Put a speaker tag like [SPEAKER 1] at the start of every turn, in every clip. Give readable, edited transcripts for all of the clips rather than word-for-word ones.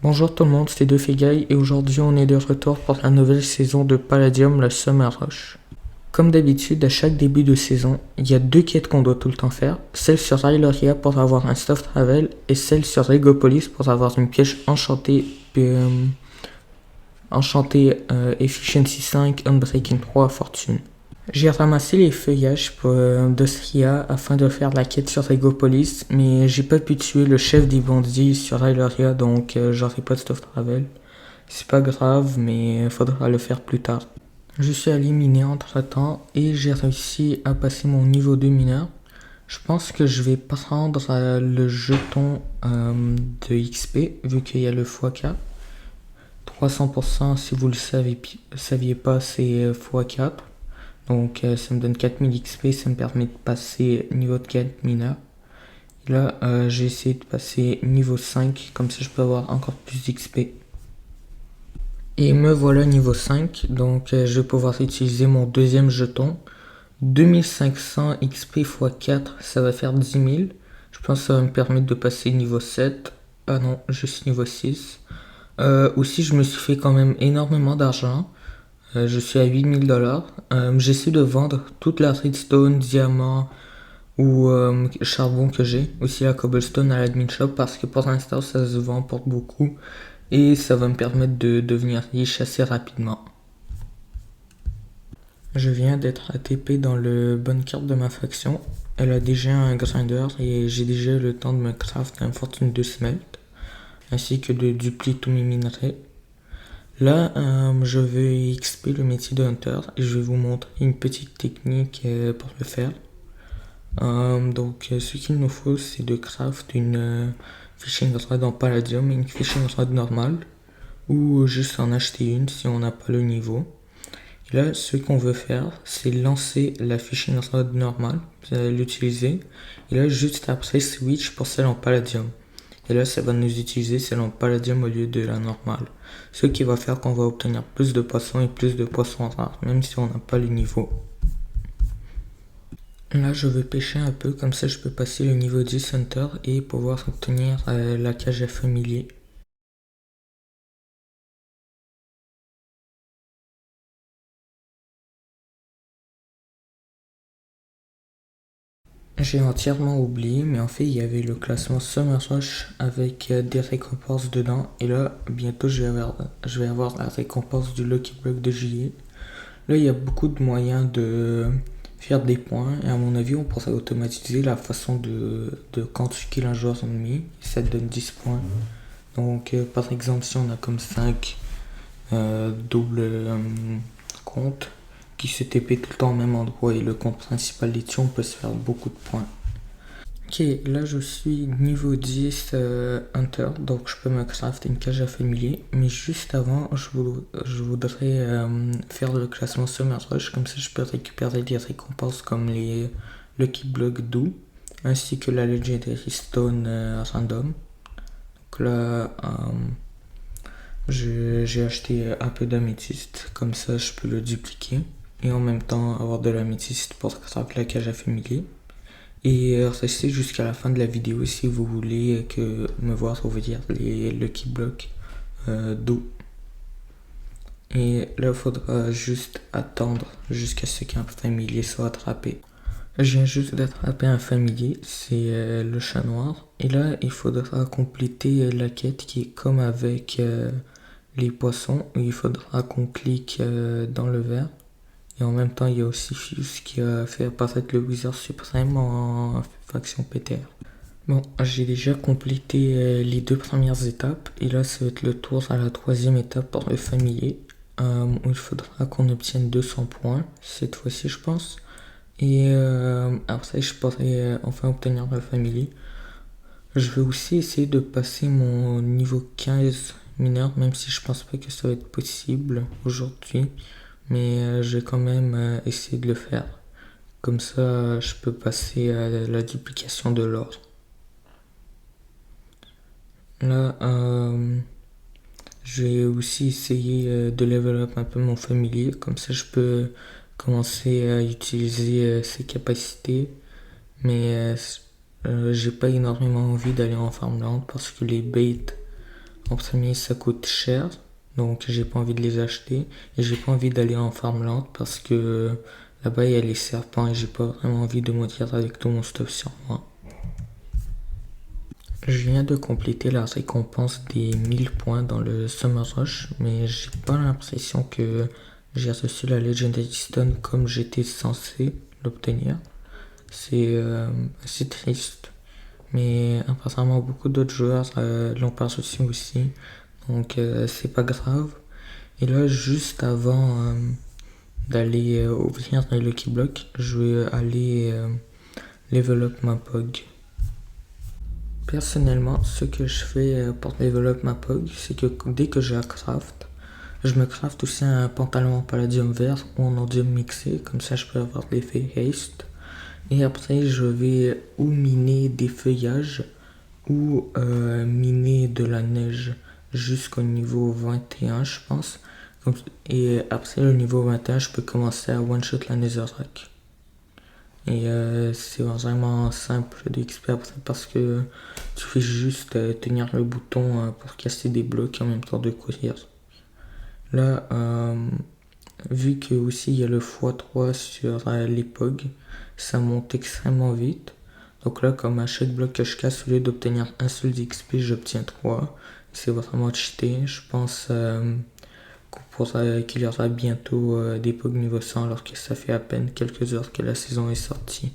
[SPEAKER 1] Bonjour tout le monde, c'est DeFeGuy et aujourd'hui on est de retour pour la nouvelle saison de Palladium, le Summer Rush. Comme d'habitude, à chaque début de saison, il y a deux quêtes qu'on doit tout le temps faire, celle sur Hyloria pour avoir un Soft Travel et celle sur Regopolis pour avoir une piège enchantée, Efficiency 5, Unbreaking 3, Fortune. J'ai ramassé les feuillages d'Ostria afin de faire la quête sur Regopolis, mais j'ai pas pu tuer le chef des bandits sur Hyloria, donc j'aurai pas de stuff travel. C'est pas grave, mais faudra le faire plus tard. Je suis allé miner entre temps et j'ai réussi à passer mon niveau 2 mineur. Je pense que je vais prendre le jeton de XP, vu qu'il y a le x4. 300%, si vous le saviez pas, c'est x4. Donc ça me donne 4000 XP, ça me permet de passer niveau de 4 mineur. Et là, j'ai essayé de passer niveau 5, comme ça je peux avoir encore plus d'XP. Et me voilà niveau 5, donc je vais pouvoir utiliser mon deuxième jeton. 2500 XP x 4, ça va faire 10 000. Je pense que ça va me permettre de passer niveau 7. Ah non, je suis niveau 6. Aussi, je me suis fait quand même énormément d'argent. Je suis à 8000 $. J'essaie de vendre toute la redstone, diamant ou charbon que j'ai. Aussi la cobblestone à l'admin shop parce que pour l'instant ça se vend pour beaucoup. Et ça va me permettre de devenir riche assez rapidement. Je viens d'être ATP dans le bunker de ma faction. Elle a déjà un grinder et j'ai déjà le temps de me craft un fortune de smelt. Ainsi que de duplier tous mes minerais. Là, je vais XP le métier de Hunter et je vais vous montrer une petite technique pour le faire. Ce qu'il nous faut, c'est de craft une fishing rod en palladium et une fishing rod normale, ou juste en acheter une si on n'a pas le niveau. Et là, ce qu'on veut faire, c'est lancer la fishing rod normale, l'utiliser, et là, juste après, switch pour celle en palladium. Et là, ça va nous utiliser celle en palladium au lieu de la normale. Ce qui va faire qu'on va obtenir plus de poissons et plus de poissons rares, même si on n'a pas le niveau. Là, je vais pêcher un peu, comme ça je peux passer le niveau 10 Hunter et pouvoir obtenir la cage à familier. J'ai entièrement oublié, mais en fait, il y avait le classement Summer Rush avec des récompenses dedans. Et là, bientôt, je vais avoir la récompense du Lucky Block de juillet. Là, il y a beaucoup de moyens de faire des points. Et à mon avis, on pourrait automatiser la façon de quand tu kills un joueur ennemi. Ça te donne 10 points. Donc, par exemple, si on a comme 5 double compte qui se TP tout le temps au même endroit et le compte principal les tue, on peut se faire beaucoup de points. Ok, là je suis niveau 10 Hunter, donc je peux me craft une cage à familier. Mais juste avant, je voudrais faire le classement Summer Rush, comme ça je peux récupérer des récompenses comme les Lucky Block doux, ainsi que la Legendary Stone random. Donc là, j'ai acheté un peu d'améthyste, comme ça je peux le dupliquer. Et en même temps avoir de l'améthyste pour craft la cage à familier. Et restez jusqu'à la fin de la vidéo si vous voulez me voir ouvrir les Lucky Blocks d'eau. Et là il faudra juste attendre jusqu'à ce qu'un familier soit attrapé. Je viens juste d'attraper un familier, c'est le chat noir. Et là il faudra compléter la quête qui est comme avec les poissons, où il faudra qu'on clique dans le verre. Et en même temps, il y a aussi Fuse qui a fait apparaître le Wizard Suprême en faction PTR. Bon, j'ai déjà complété les deux premières étapes. Et là, ça va être le tour à la troisième étape pour le familier. Où il faudra qu'on obtienne 200 points, cette fois-ci, je pense. Et après, je pourrai enfin obtenir le familier. Je vais aussi essayer de passer mon niveau 15 mineur, même si je pense pas que ça va être possible aujourd'hui. Mais je vais quand même essayer de le faire. Comme ça, je peux passer à la duplication de l'or. Là, je vais aussi essayer de level up un peu mon familier. Comme ça, je peux commencer à utiliser ses capacités. Mais j'ai pas énormément envie d'aller en farmland parce que les baits En premier, ça coûte cher, donc j'ai pas envie de les acheter. Et j'ai pas envie d'aller en farmland parce que là-bas il y a les serpents et j'ai pas vraiment envie de mourir avec tout mon stuff sur moi. Je viens de compléter la récompense des 1000 points dans le Summer Rush, mais j'ai pas l'impression que j'ai reçu la Legendary Stone comme j'étais censé l'obtenir. C'est assez triste, mais apparemment beaucoup d'autres joueurs l'ont pas reçu aussi, donc c'est pas grave. Et là, juste avant d'aller ouvrir le Lucky Block, je vais aller level up ma POG. Personnellement, ce que je fais pour develop ma POG, c'est que dès que je la craft, je me craft aussi un pantalon en palladium vert ou en endium mixé, comme ça je peux avoir l'effet haste. Et après, je vais ou miner des feuillages ou miner de la neige jusqu'au niveau 21, je pense. Et après le niveau 21, je peux commencer à one-shot la netherrack. Et c'est vraiment simple d'XP après parce que tu fais juste tenir le bouton pour casser des blocs en même temps de courir. Là, vu que aussi il y a le x3 sur les POG, ça monte extrêmement vite. Donc là, comme à chaque bloc que je casse, au lieu d'obtenir un seul d'XP, j'obtiens 3. C'est vraiment cheaté. Je pense qu'il y aura bientôt des POG niveau 100 alors que ça fait à peine quelques heures que la saison est sortie.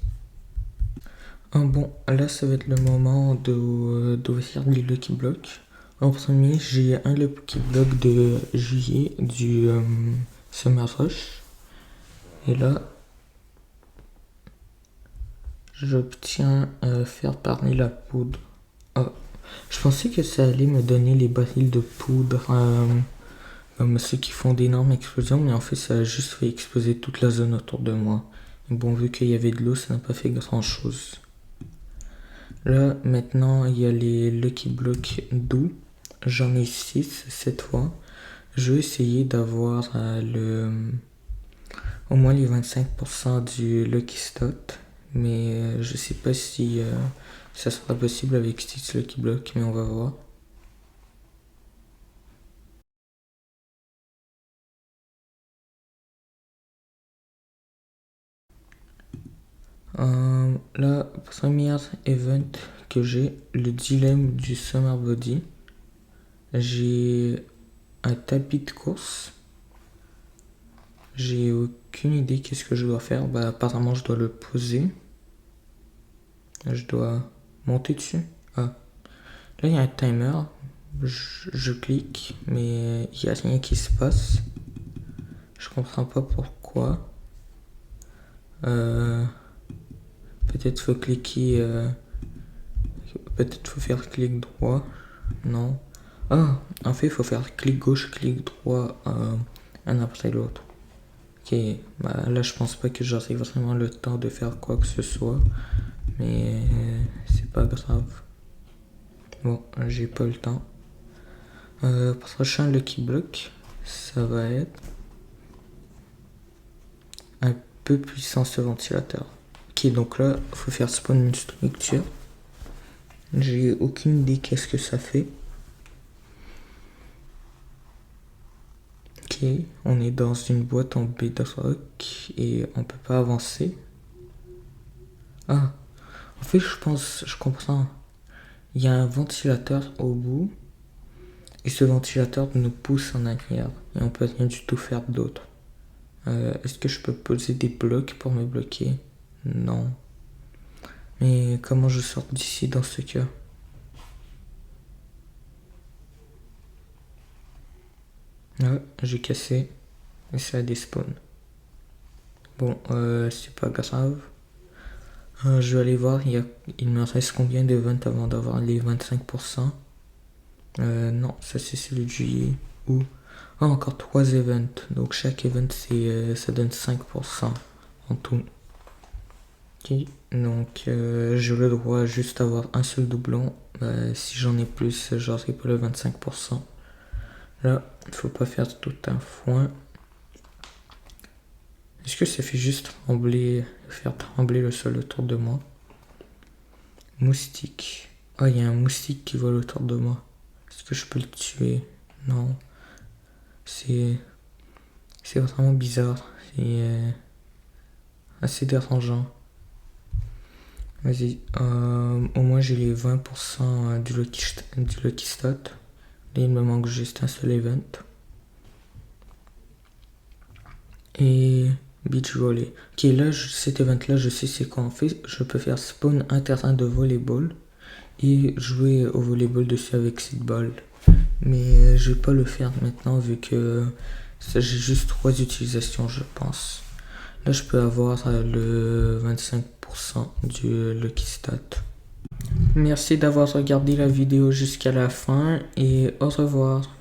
[SPEAKER 1] Bon, là ça va être le moment d'ouvrir les Lucky Blocks. En premier, j'ai un Lucky Block de juillet du Summer Rush. Et là, j'obtiens faire parler la poudre. Oh, je pensais que ça allait me donner les barils de poudre comme ceux qui font d'énormes explosions, mais en fait ça a juste fait exploser toute la zone autour de moi. Et bon, vu qu'il y avait de l'eau, ça n'a pas fait grand chose. Là, maintenant, il y a les Lucky Blocks doux. J'en ai 6 cette fois. Je vais essayer d'avoir au moins les 25% du Lucky Stot. Mais je sais pas si ça sera possible avec 6 Lucky Blocks, mais on va voir. La première event que j'ai, le dilemme du Summer Body. J'ai un tapis de course. J'ai aucune idée qu'est-ce que je dois faire. Bah apparemment je dois le poser. Je dois monter dessus. Ah. Là il y a un timer. Je clique mais il n'y a rien qui se passe. Je comprends pas pourquoi. Peut-être faut cliquer. Peut-être faut faire clic droit. Non. Ah, en fait il faut faire clic gauche, clic droit un après l'autre. Ok, bah là je pense pas que j'aurai vraiment le temps de faire quoi que ce soit, mais c'est pas grave. Bon, j'ai pas le temps. Prochain Lucky Block, ça va être un peu puissant ce ventilateur. Ok, donc là, faut faire spawn une structure. J'ai aucune idée qu'est-ce que ça fait. Ok, on est dans une boîte en bedrock et on peut pas avancer. Ah, en fait, je comprends. Il y a un ventilateur au bout et ce ventilateur nous pousse en arrière et on peut rien du tout faire d'autre. Est-ce que je peux poser des blocs pour me bloquer? Non. Mais comment je sors d'ici dans ce cas? Ah, j'ai cassé et ça a despawn. Bon, c'est pas grave. Je vais aller voir, il me reste combien d'events avant d'avoir les 25%. Non, ça c'est celui de juillet. Ou encore 3 events. Donc chaque event ça donne 5% en tout. Ok, donc j'ai le droit juste d'avoir un seul doublon. Si j'en ai plus, j'aurai pas le 25%. Là, il faut pas faire tout un foin. Est-ce que ça fait juste faire trembler le sol autour de moi? Moustique. Oh, il y a un moustique qui vole autour de moi. Est-ce que je peux le tuer? Non. C'est vraiment bizarre. C'est assez dérangeant. Vas-y. Au moins j'ai les 20% du Lucky Stat. Là il me manque juste un seul event. Et beach volley. Ok, là cet event là je sais c'est quoi on fait. Je peux faire spawn un terrain de volleyball et jouer au volleyball dessus avec cette balle. Mais je vais pas le faire maintenant vu que j'ai juste 3 utilisations je pense. Là je peux avoir le 25% du Lucky Stat. Merci d'avoir regardé la vidéo jusqu'à la fin et au revoir.